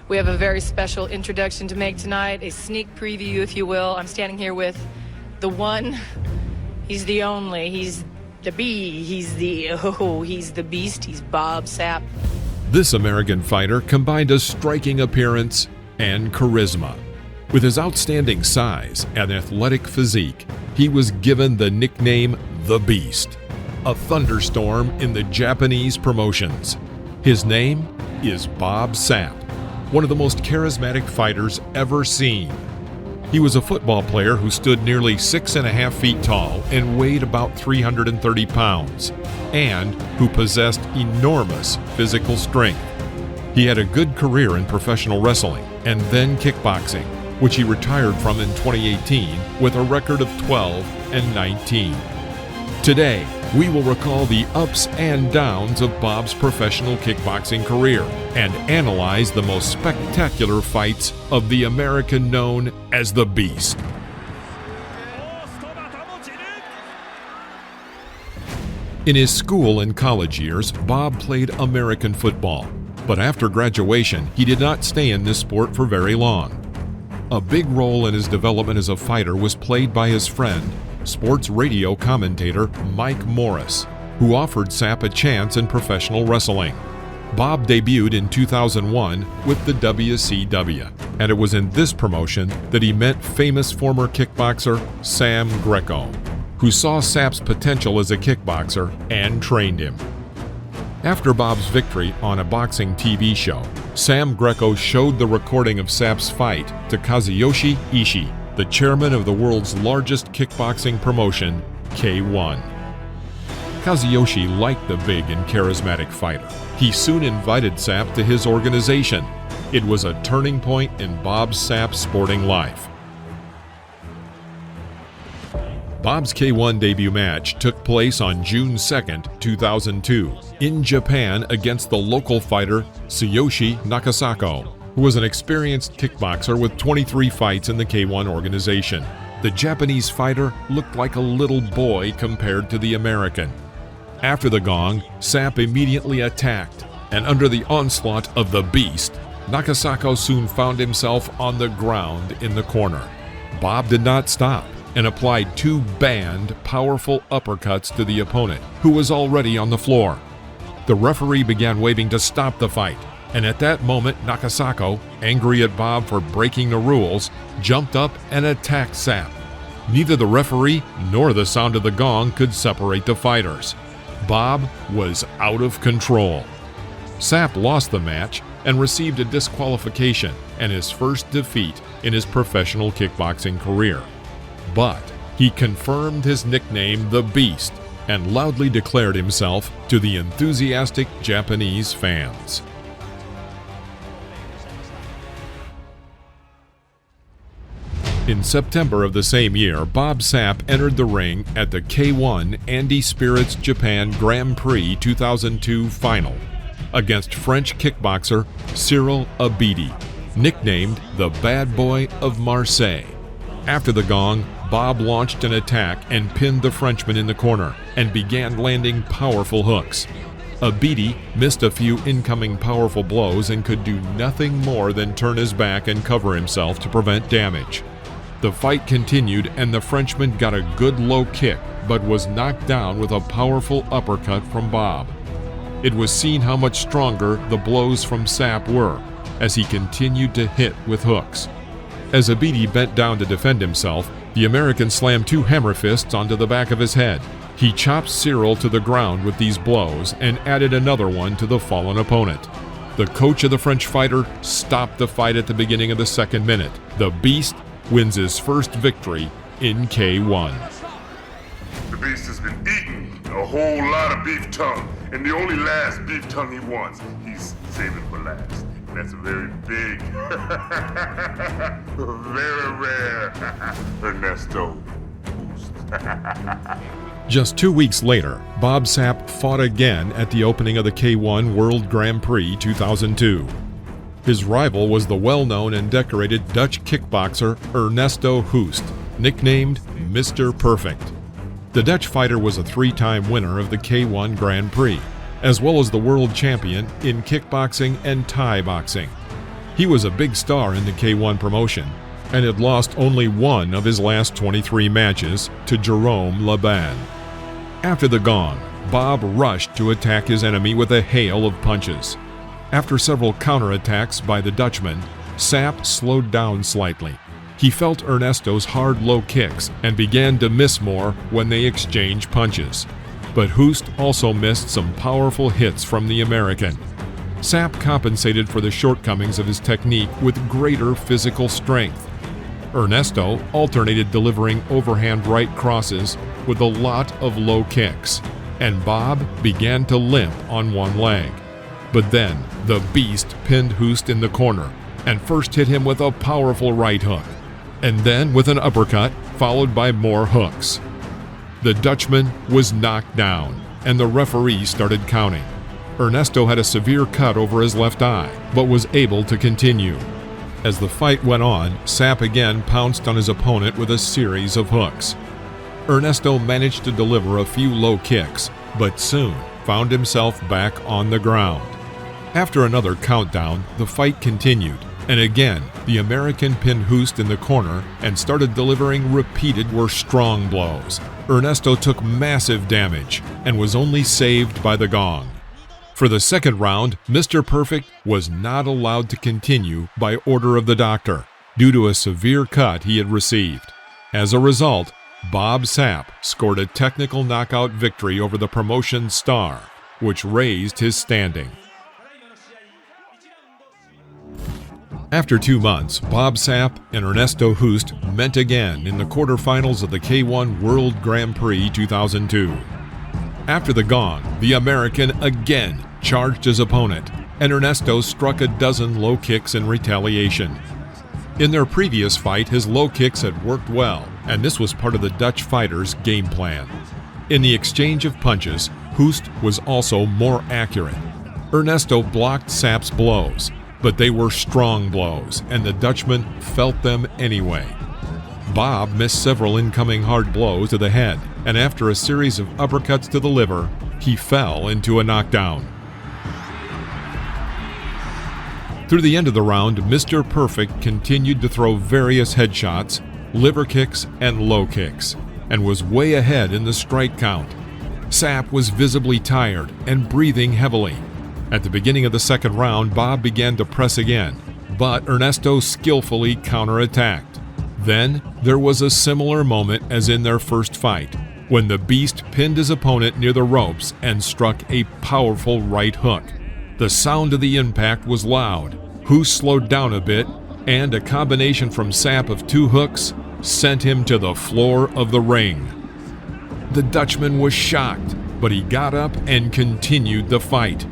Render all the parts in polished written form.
We have a very special introduction to make tonight, a sneak preview, if you will. I'm standing here with the one, he's the only, he's the bee, he's the beast, he's Bob Sapp. This American fighter combined a striking appearance and charisma. With his outstanding size and athletic physique, he was given the nickname The Beast, a thunderstorm in the Japanese promotions. His name is Bob Sapp, one of the most charismatic fighters ever seen. He was a football player who stood nearly 6.5 feet tall and weighed about 330 pounds, and who possessed enormous physical strength. He had a good career in professional wrestling and then kickboxing, which he retired from in 2018 with a record of 12-19. Today, we will recall the ups and downs of Bob's professional kickboxing career and analyze the most spectacular fights of the American known as the Beast. In his school and college years, Bob played American football, but after graduation, he did not stay in this sport for very long. A big role in his development as a fighter was played by his friend, sports radio commentator Mike Morris, who offered Sapp a chance in professional wrestling. Bob debuted in 2001 with the WCW, and it was in this promotion that he met famous former kickboxer Sam Greco, who saw Sapp's potential as a kickboxer and trained him. After Bob's victory on a boxing TV show, Sam Greco showed the recording of Sapp's fight to Kazuyoshi Ishii, the chairman of the world's largest kickboxing promotion, K1. Kazuyoshi liked the big and charismatic fighter. He soon invited Sapp to his organization. It was a turning point in Bob Sapp's sporting life. Bob's K1 debut match took place on June 2, 2002, in Japan against the local fighter Tsuyoshi Nakasako, who was an experienced kickboxer with 23 fights in the K1 organization. The Japanese fighter looked like a little boy compared to the American. After the gong, Sapp immediately attacked, and under the onslaught of the Beast, Nakasako soon found himself on the ground in the corner. Bob did not stop and applied 2 banned, powerful uppercuts to the opponent, who was already on the floor. The referee began waving to stop the fight, and at that moment, Nakasako, angry at Bob for breaking the rules, jumped up and attacked Sapp. Neither the referee nor the sound of the gong could separate the fighters. Bob was out of control. Sapp lost the match and received a disqualification and his first defeat in his professional kickboxing career. But he confirmed his nickname, The Beast, and loudly declared himself to the enthusiastic Japanese fans. In September of the same year, Bob Sapp entered the ring at the K1 Andy Spirits Japan Grand Prix 2002 final against French kickboxer Cyril Abidi, nicknamed the Bad Boy of Marseille. After the gong, Bob launched an attack and pinned the Frenchman in the corner and began landing powerful hooks. Abidi missed a few incoming powerful blows and could do nothing more than turn his back and cover himself to prevent damage. The fight continued and the Frenchman got a good low kick but was knocked down with a powerful uppercut from Bob. It was seen how much stronger the blows from Sapp were as he continued to hit with hooks. As Abidi bent down to defend himself, the American slammed 2 hammer fists onto the back of his head. He chopped Cyril to the ground with these blows and added another one to the fallen opponent. The coach of the French fighter stopped the fight at the beginning of the 2nd minute. The Beast wins his first victory in K1. The Beast has been eating a whole lot of beef tongue, and the only last beef tongue he wants, he's saving for last. And that's a very big, very rare Ernesto Hoost. Just 2 weeks later, Bob Sapp fought again at the opening of the K1 World Grand Prix 2002. His rival was the well-known and decorated Dutch kickboxer Ernesto Hoost, nicknamed Mr. Perfect. The Dutch fighter was a 3-time winner of the K1 Grand Prix, as well as the world champion in kickboxing and Thai boxing. He was a big star in the K1 promotion and had lost only one of his last 23 matches to Jerome Laban. After the gong, Bob rushed to attack his enemy with a hail of punches. After several counterattacks by the Dutchman, Sapp slowed down slightly. He felt Ernesto's hard low kicks and began to miss more when they exchanged punches. But Hoost also missed some powerful hits from the American. Sapp compensated for the shortcomings of his technique with greater physical strength. Ernesto alternated delivering overhand right crosses with a lot of low kicks, and Bob began to limp on one leg. But then the Beast pinned Hoost in the corner and first hit him with a powerful right hook, and then with an uppercut followed by more hooks. The Dutchman was knocked down, and the referee started counting. Ernesto had a severe cut over his left eye, but was able to continue. As the fight went on, Sapp again pounced on his opponent with a series of hooks. Ernesto managed to deliver a few low kicks, but soon found himself back on the ground. After another countdown, the fight continued, and again the American pinned Hoost in the corner and started delivering repeated strong blows. Ernesto took massive damage and was only saved by the gong. For the second round, Mr. Perfect was not allowed to continue by order of the doctor due to a severe cut he had received. As a result, Bob Sapp scored a technical knockout victory over the promotion's star, which raised his standing. After 2 months, Bob Sapp and Ernesto Hoost met again in the quarterfinals of the K1 World Grand Prix 2002. After the gong, the American again charged his opponent, and Ernesto struck a dozen low kicks in retaliation. In their previous fight, his low kicks had worked well, and this was part of the Dutch fighter's game plan. In the exchange of punches, Hoost was also more accurate. Ernesto blocked Sapp's blows, but they were strong blows, and the Dutchman felt them anyway. Bob missed several incoming hard blows to the head, and after a series of uppercuts to the liver, he fell into a knockdown. Through the end of the round, Mr. Perfect continued to throw various headshots, liver kicks, and low kicks, and was way ahead in the strike count. Sapp was visibly tired and breathing heavily. At the beginning of the second round, Bob began to press again, but Ernesto skillfully counterattacked. Then there was a similar moment as in their first fight, when the Beast pinned his opponent near the ropes and struck a powerful right hook. The sound of the impact was loud. Hoost slowed down a bit, and a combination from Sapp of 2 hooks sent him to the floor of the ring. The Dutchman was shocked, but he got up and continued the fight.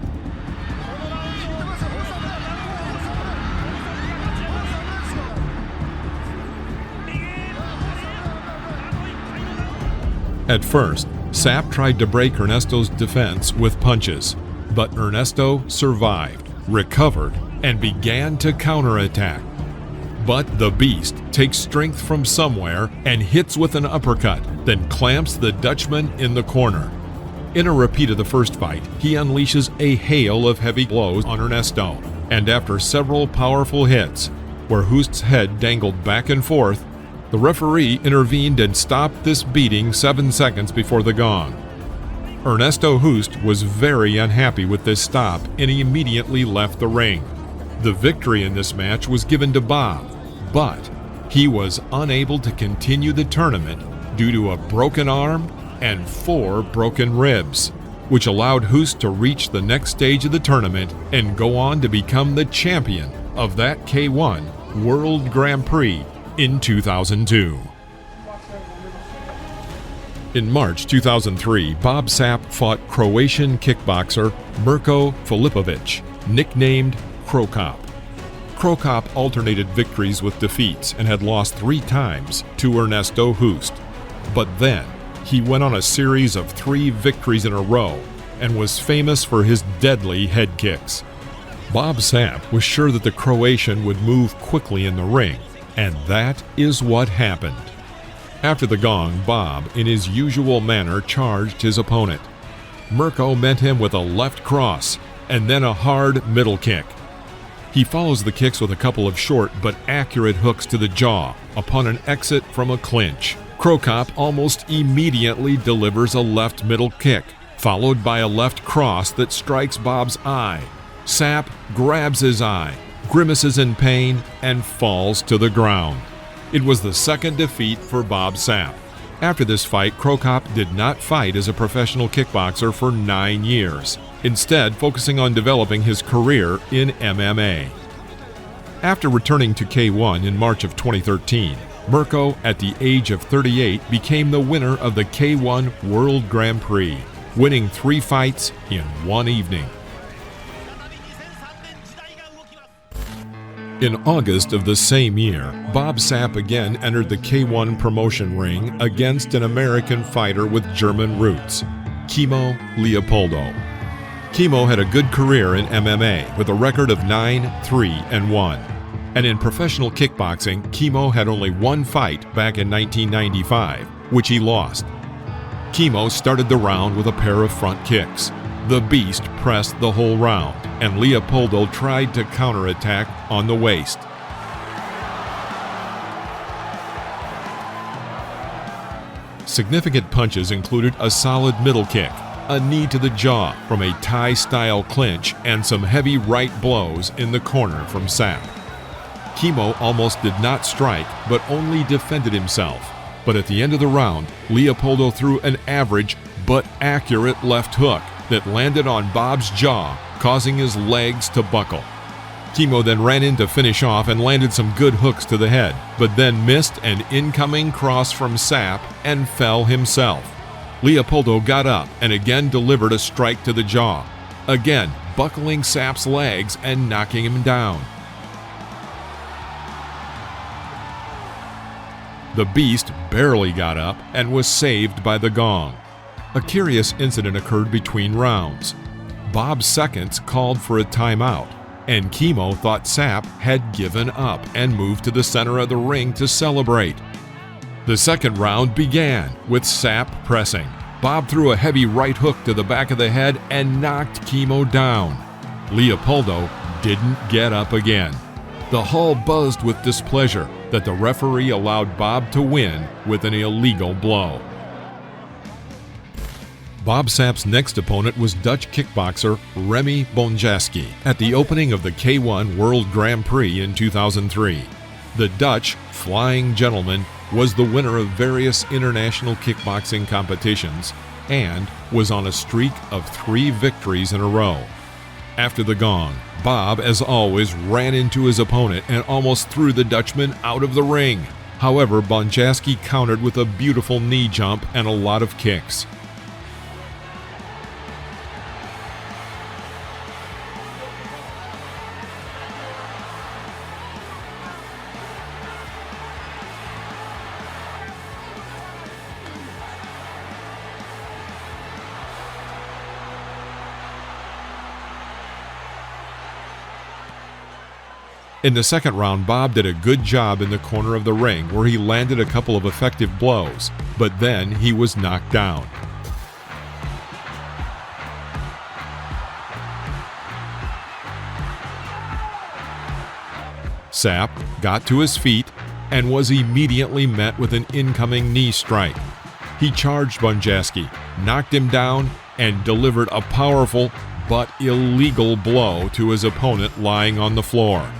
At first, Sapp tried to break Ernesto's defense with punches, but Ernesto survived, recovered, and began to counterattack. But the Beast takes strength from somewhere and hits with an uppercut, then clamps the Dutchman in the corner. In a repeat of the first fight, he unleashes a hail of heavy blows on Ernesto, and after several powerful hits, where Hoost's head dangled back and forth, the referee intervened and stopped this beating 7 seconds before the gong. Ernesto Hoost was very unhappy with this stop, and he immediately left the ring. The victory in this match was given to Bob, but he was unable to continue the tournament due to a broken arm and 4 broken ribs, which allowed Hoost to reach the next stage of the tournament and go on to become the champion of that K1 World Grand Prix in 2002. In March 2003, Bob Sapp fought Croatian kickboxer Mirko Filipovic, nicknamed Cro Cop. Cro Cop alternated victories with defeats and had lost 3 times to Ernesto Hoost. But then, he went on a series of 3 victories in a row and was famous for his deadly head kicks. Bob Sapp was sure that the Croatian would move quickly in the ring, and that is what happened. After the gong, Bob, in his usual manner, charged his opponent. Mirko met him with a left cross and then a hard middle kick. He follows the kicks with a couple of short but accurate hooks to the jaw upon an exit from a clinch. Cro Cop almost immediately delivers a left middle kick, followed by a left cross that strikes Bob's eye. Sapp grabs his eye, grimaces in pain, and falls to the ground. It was the second defeat for Bob Sapp. After this fight, Cro Cop did not fight as a professional kickboxer for 9 years, instead focusing on developing his career in MMA. After returning to K1 in March of 2013, Mirko, at the age of 38, became the winner of the K1 World Grand Prix, winning 3 fights in one evening. In August of the same year, Bob Sapp again entered the K1 promotion ring against an American fighter with German roots, Chemo Leopoldo. Chemo had a good career in MMA with a record of 9-3-1. And in professional kickboxing, Chemo had only one fight back in 1995, which he lost. Chemo started the round with a pair of front kicks. The Beast pressed the whole round, and Leopoldo tried to counterattack on the waist. Significant punches included a solid middle kick, a knee to the jaw from a Thai-style clinch, and some heavy right blows in the corner from Sapp. Chemo almost did not strike, but only defended himself. But at the end of the round, Leopoldo threw an average but accurate left hook that landed on Bob's jaw, causing his legs to buckle. Chemo then ran in to finish off and landed some good hooks to the head, but then missed an incoming cross from Sapp and fell himself. Leopoldo got up and again delivered a strike to the jaw, again buckling Sapp's legs and knocking him down. The Beast barely got up and was saved by the gong. A curious incident occurred between rounds. Bob's seconds called for a timeout, and Chemo thought Sapp had given up and moved to the center of the ring to celebrate. The second round began with Sapp pressing. Bob threw a heavy right hook to the back of the head and knocked Chemo down. Leopoldo didn't get up again. The hall buzzed with displeasure that the referee allowed Bob to win with an illegal blow. Bob Sapp's next opponent was Dutch kickboxer Remy Bonjasky at the opening of the K1 World Grand Prix in 2003. The Dutch Flying Gentleman was the winner of various international kickboxing competitions and was on a streak of 3 victories in a row. After the gong, Bob, as always, ran into his opponent and almost threw the Dutchman out of the ring. However, Bonjasky countered with a beautiful knee jump and a lot of kicks. In the second round, Bob did a good job in the corner of the ring where he landed a couple of effective blows, but then he was knocked down. Sapp got to his feet and was immediately met with an incoming knee strike. He charged Bonjasky, knocked him down, and delivered a powerful but illegal blow to his opponent lying on the floor.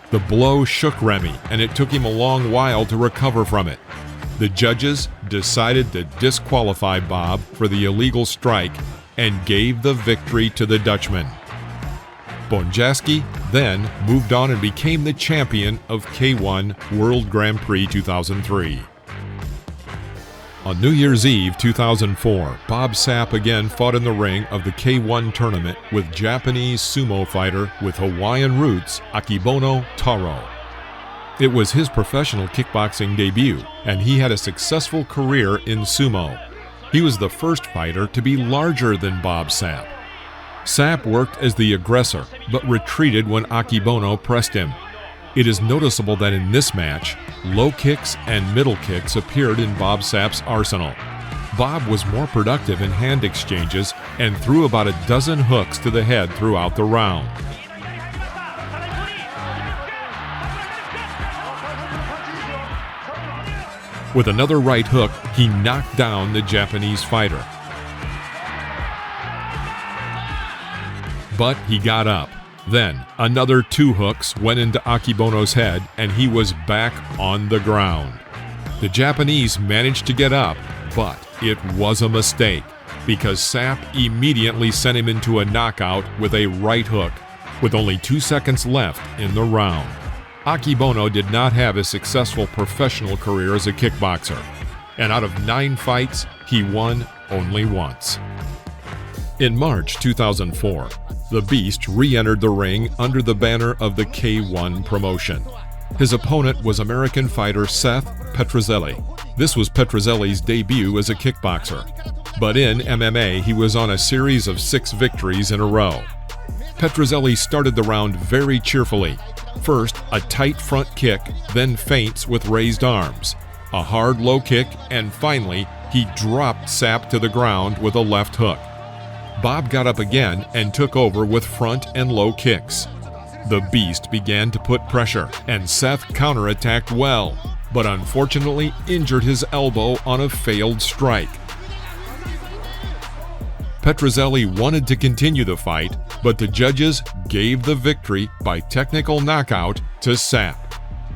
The blow shook Remy, and it took him a long while to recover from it. The judges decided to disqualify Bob for the illegal strike and gave the victory to the Dutchman. Bonjasky then moved on and became the champion of K1 World Grand Prix 2003. On New Year's Eve 2004, Bob Sapp again fought in the ring of the K1 tournament with Japanese sumo fighter with Hawaiian roots Akebono Taro. It was his professional kickboxing debut, and he had a successful career in sumo. He was the first fighter to be larger than Bob Sapp. Sapp worked as the aggressor, but retreated when Akebono pressed him. It is noticeable that in this match, low kicks and middle kicks appeared in Bob Sapp's arsenal. Bob was more productive in hand exchanges and threw about a dozen hooks to the head throughout the round. With another right hook, he knocked down the Japanese fighter. But he got up. Then, another 2 hooks went into Akebono's head, and he was back on the ground. The Japanese managed to get up, but it was a mistake, because Sapp immediately sent him into a knockout with a right hook, with only 2 seconds left in the round. Akebono did not have a successful professional career as a kickboxer, and out of 9 fights, he won only once. In March 2004, the Beast re-entered the ring under the banner of the K1 promotion. His opponent was American fighter Seth Petrozelli. This was Petrozelli's debut as a kickboxer. But in MMA, he was on a series of 6 victories in a row. Petrozelli started the round very cheerfully. First, a tight front kick, then feints with raised arms, a hard low kick, and finally, he dropped Sapp to the ground with a left hook. Bob got up again and took over with front and low kicks. The Beast began to put pressure, and Seth counterattacked well, but unfortunately injured his elbow on a failed strike. Petrozelli wanted to continue the fight, but the judges gave the victory by technical knockout to Sapp.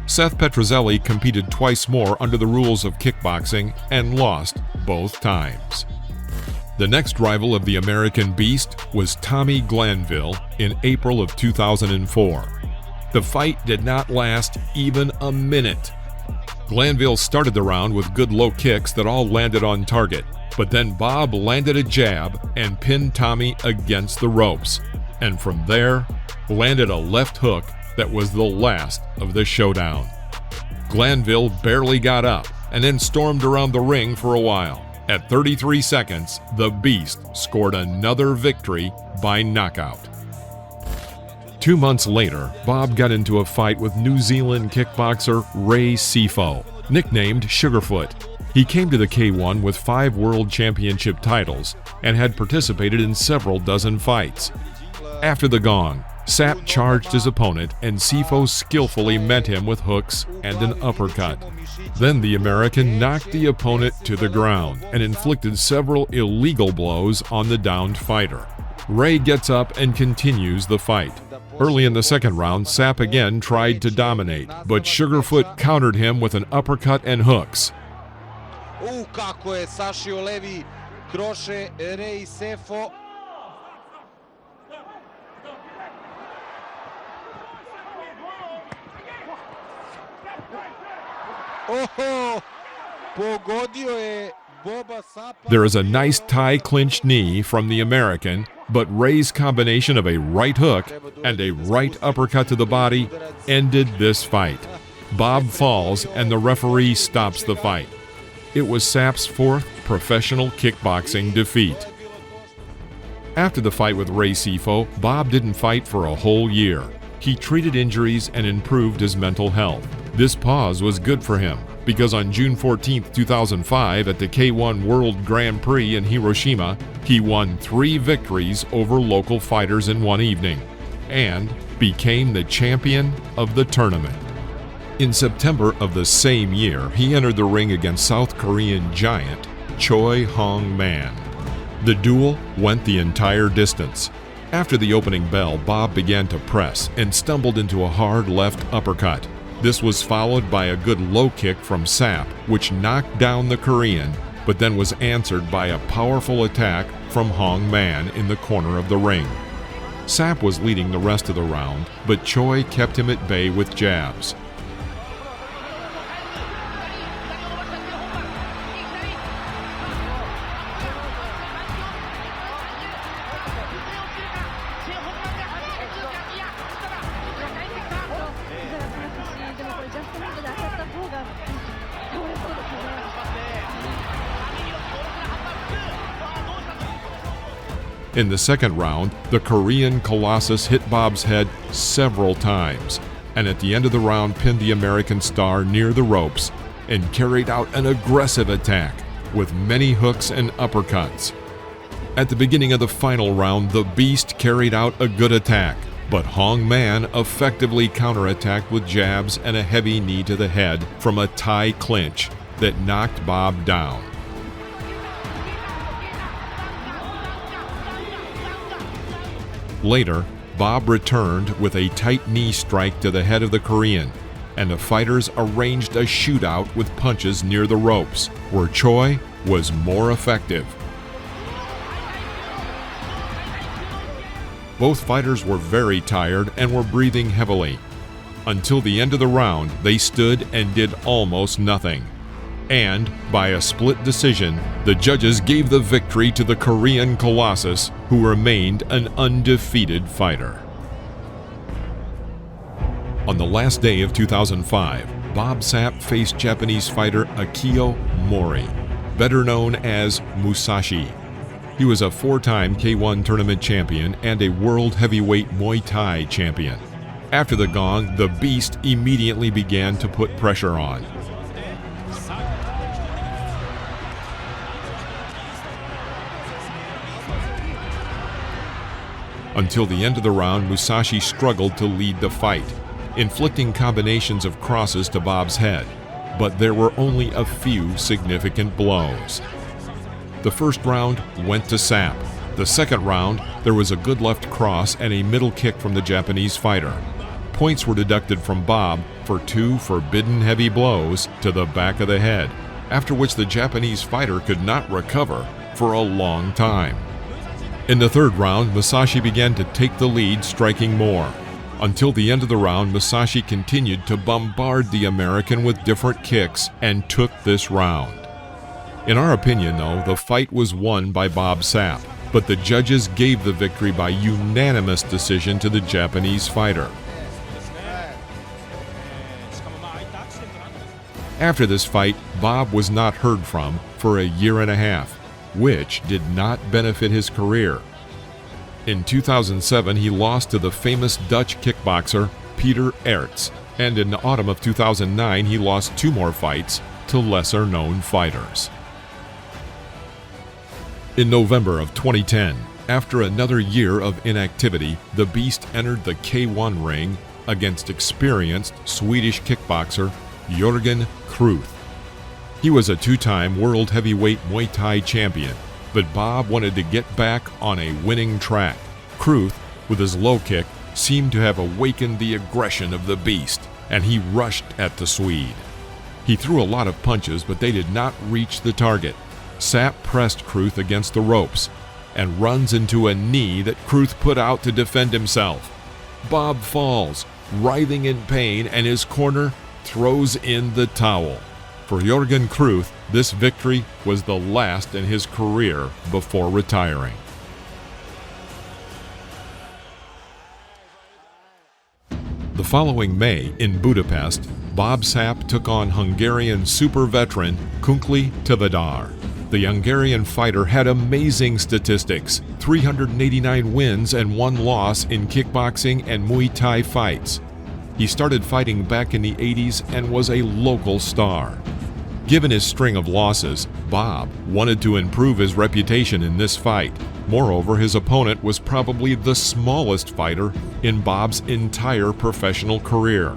Seth Petrozelli competed twice more under the rules of kickboxing and lost both times. The next rival of the American Beast was Tommy Glanville in April of 2004. The fight did not last even a minute. Glanville started the round with good low kicks that all landed on target, but then Bob landed a jab and pinned Tommy against the ropes, and from there landed a left hook that was the last of the showdown. Glanville barely got up and then stormed around the ring for a while. At 33 seconds, the Beast scored another victory by knockout. 2 months later, Bob got into a fight with New Zealand kickboxer Ray Sefo, nicknamed Sugarfoot. He came to the K1 with 5 world championship titles and had participated in several dozen fights. After the gong, Sapp charged his opponent, and Sefo skillfully met him with hooks and an uppercut. Then the American knocked the opponent to the ground and inflicted several illegal blows on the downed fighter. Ray gets up and continues the fight. Early in the second round, Sapp again tried to dominate, but Sugarfoot countered him with an uppercut and hooks. Kako je sašio levi kroše Ray Sefo. There is a nice tie clinch knee from the American, but Ray's combination of a right hook and a right uppercut to the body ended this fight. Bob falls and the referee stops the fight. It was Sapp's 4th professional kickboxing defeat. After the fight with Ray Sefo, Bob didn't fight for a whole year. He treated injuries and improved his mental health. This pause was good for him, because on June 14, 2005, at the K1 World Grand Prix in Hiroshima, he won 3 victories over local fighters in one evening, and became the champion of the tournament. In September of the same year, he entered the ring against South Korean giant Choi Hong-man. The duel went the entire distance. After the opening bell, Bob began to press and stumbled into a hard left uppercut. This was followed by a good low kick from Sapp, which knocked down the Korean, but then was answered by a powerful attack from Hong-man in the corner of the ring. Sapp was leading the rest of the round, but Choi kept him at bay with jabs. In the second round, the Korean Colossus hit Bob's head several times, and at the end of the round pinned the American star near the ropes and carried out an aggressive attack with many hooks and uppercuts. At the beginning of the final round, the Beast carried out a good attack, but Hong-man effectively counterattacked with jabs and a heavy knee to the head from a tie clinch. that knocked Bob down. Later, Bob returned with a tight knee strike to the head of the Korean, and the fighters arranged a shootout with punches near the ropes, where Choi was more effective. Both fighters were very tired and were breathing heavily. Until the end of the round, they stood and did almost nothing. And, by a split decision, the judges gave the victory to the Korean Colossus, who remained an undefeated fighter. On the last day of 2005, Bob Sapp faced Japanese fighter Akio Mori, better known as Musashi. He was a 4-time K1 tournament champion and a world heavyweight Muay Thai champion. After the gong, the Beast immediately began to put pressure on. Until the end of the round, Musashi struggled to lead the fight, inflicting combinations of crosses to Bob's head, but there were only a few significant blows. The first round went to Sapp. The second round, there was a good left cross and a middle kick from the Japanese fighter. Points were deducted from Bob for 2 forbidden heavy blows to the back of the head, after which the Japanese fighter could not recover for a long time. In the third round, Musashi began to take the lead, striking more. Until the end of the round, Musashi continued to bombard the American with different kicks and took this round. In our opinion, though, the fight was won by Bob Sapp, but the judges gave the victory by unanimous decision to the Japanese fighter. After this fight, Bob was not heard from for a year and a half, which did not benefit his career. In 2007, he lost to the famous Dutch kickboxer Peter Aerts, and in the autumn of 2009, he lost 2 more fights to lesser-known fighters. In November of 2010, after another year of inactivity, the Beast entered the K1 ring against experienced Swedish kickboxer Jorgen Kruth. He was a 2-time world heavyweight Muay Thai champion, but Bob wanted to get back on a winning track. Kruth, with his low kick, seemed to have awakened the aggression of the Beast, and he rushed at the Swede. He threw a lot of punches, but they did not reach the target. Sapp pressed Kruth against the ropes and runs into a knee that Kruth put out to defend himself. Bob falls, writhing in pain, and his corner throws in the towel. For Jorgen Kruth, this victory was the last in his career before retiring. The following May, in Budapest, Bob Sapp took on Hungarian super veteran Kunkli Tivadar. The Hungarian fighter had amazing statistics, 389 wins and 1 loss in kickboxing and Muay Thai fights. He started fighting back in the 80s and was a local star. Given his string of losses, Bob wanted to improve his reputation in this fight. Moreover, his opponent was probably the smallest fighter in Bob's entire professional career.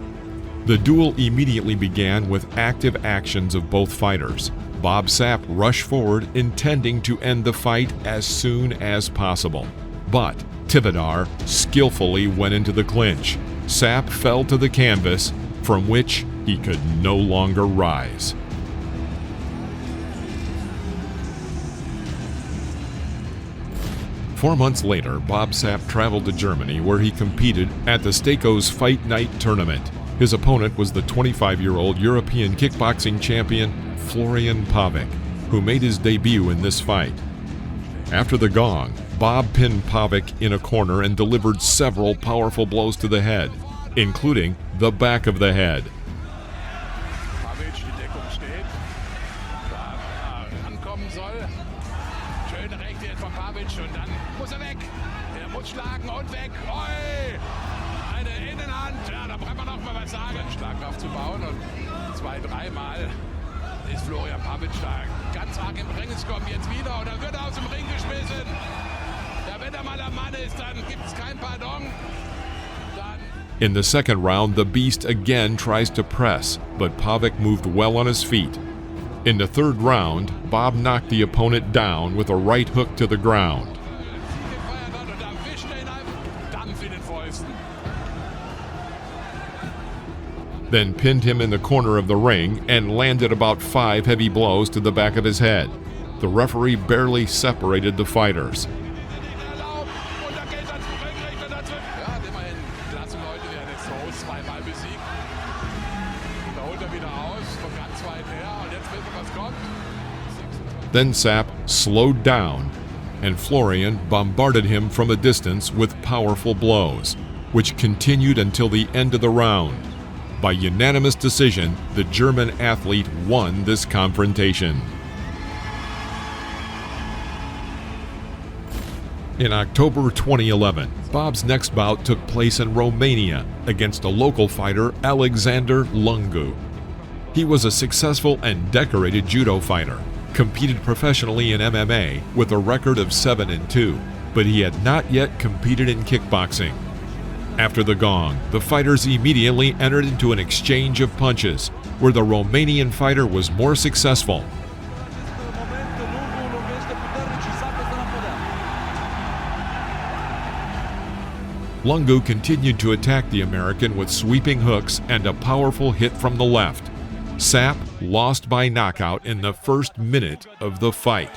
The duel immediately began with active actions of both fighters. Bob Sapp rushed forward, intending to end the fight as soon as possible. But Tivadar skillfully went into the clinch. Sapp fell to the canvas, from which he could no longer rise. Four months later, Bob Sapp traveled to Germany, where he competed at the Stakos Fight Night tournament. His opponent was the 25-year-old European kickboxing champion Florian Pavic, who made his debut in this fight. After the gong, Bob pinned Pavic in a corner and delivered several powerful blows to the head, including the back of the head. Ist Florian Pavic stark. Ganz arg im Ringes kommen jetzt wieder und er wird aus dem Ring geschmissen. Ja, wenn er mal am Mann ist, dann gibt's kein Pardon. In the second round, the Beast again tries to press, but Pavic moved well on his feet. In the third round, Bob knocked the opponent down with a right hook to the ground. Then pinned him in the corner of the ring and landed about 5 heavy blows to the back of his head. The referee barely separated the fighters. Then Sapp slowed down, and Florian bombarded him from a distance with powerful blows, which continued until the end of the round. By unanimous decision, the German athlete won this confrontation. In October 2011, Bob's next bout took place in Romania against a local fighter, Alexander Lungu. He was a successful and decorated judo fighter, competed professionally in MMA with a record of 7-2, but he had not yet competed in kickboxing. After the gong, the fighters immediately entered into an exchange of punches, where the Romanian fighter was more successful. Lungu continued to attack the American with sweeping hooks and a powerful hit from the left. Sapp lost by knockout in the first minute of the fight.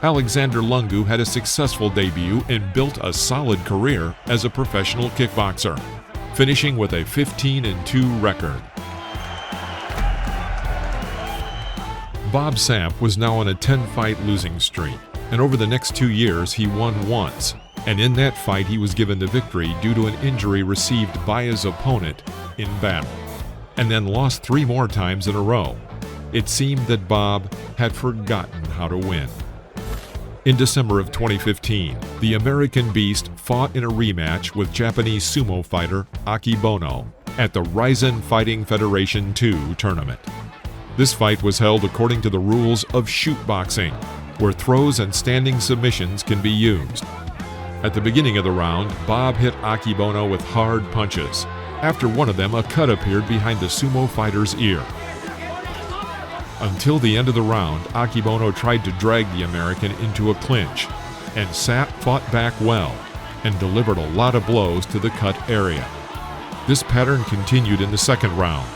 Alexander Lungu had a successful debut and built a solid career as a professional kickboxer, finishing with a 15-2 record. Bob Sapp was now on a 10-fight losing streak, and over the next 2 years he won once, and in that fight he was given the victory due to an injury received by his opponent in battle, and then lost 3 more times in a row. It seemed that Bob had forgotten how to win. In December of 2015, the American Beast fought in a rematch with Japanese sumo fighter Akebono at the Rizin Fighting Federation 2 tournament. This fight was held according to the rules of shootboxing, where throws and standing submissions can be used. At the beginning of the round, Bob hit Akebono with hard punches. After one of them, a cut appeared behind the sumo fighter's ear. Until the end of the round, Akebono tried to drag the American into a clinch, and Sapp fought back well and delivered a lot of blows to the cut area. This pattern continued in the second round.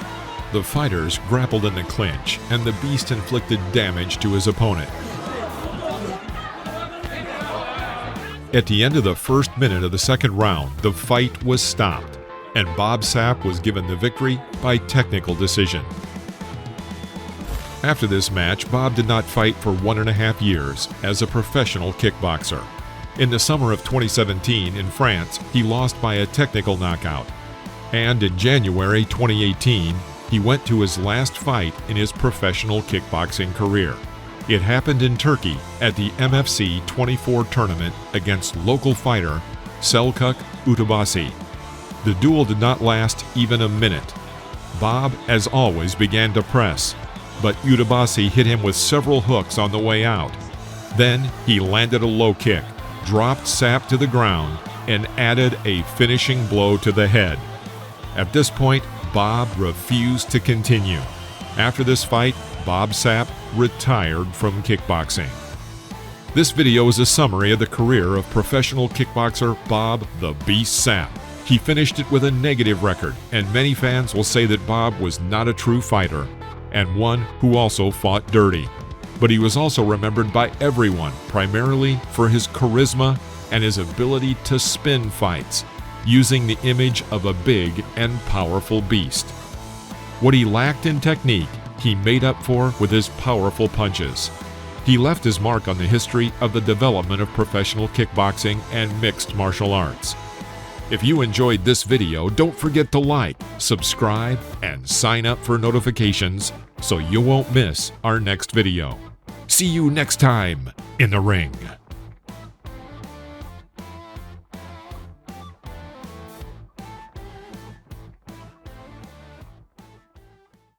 The fighters grappled in the clinch, and the Beast inflicted damage to his opponent. At the end of the first minute of the second round, the fight was stopped, and Bob Sapp was given the victory by technical decision. After this match, Bob did not fight for 1.5 years as a professional kickboxer. In the summer of 2017 in France, he lost by a technical knockout. And in January 2018, he went to his last fight in his professional kickboxing career. It happened in Turkey at the MFC 24 tournament against local fighter Selçuk Utubasi. The duel did not last even a minute. Bob, as always, began to press, but Utubasi hit him with several hooks on the way out. Then he landed a low kick, dropped Sapp to the ground, and added a finishing blow to the head. At this point, Bob refused to continue. After this fight, Bob Sapp retired from kickboxing. This video is a summary of the career of professional kickboxer Bob the Beast Sapp. He finished it with a negative record, and many fans will say that Bob was not a true fighter, and one who also fought dirty. But he was also remembered by everyone, primarily for his charisma and his ability to spin fights, using the image of a big and powerful beast. What he lacked in technique, he made up for with his powerful punches. He left his mark on the history of the development of professional kickboxing and mixed martial arts. If you enjoyed this video, don't forget to like, subscribe, and sign up for notifications so you won't miss our next video. See you next time in the ring.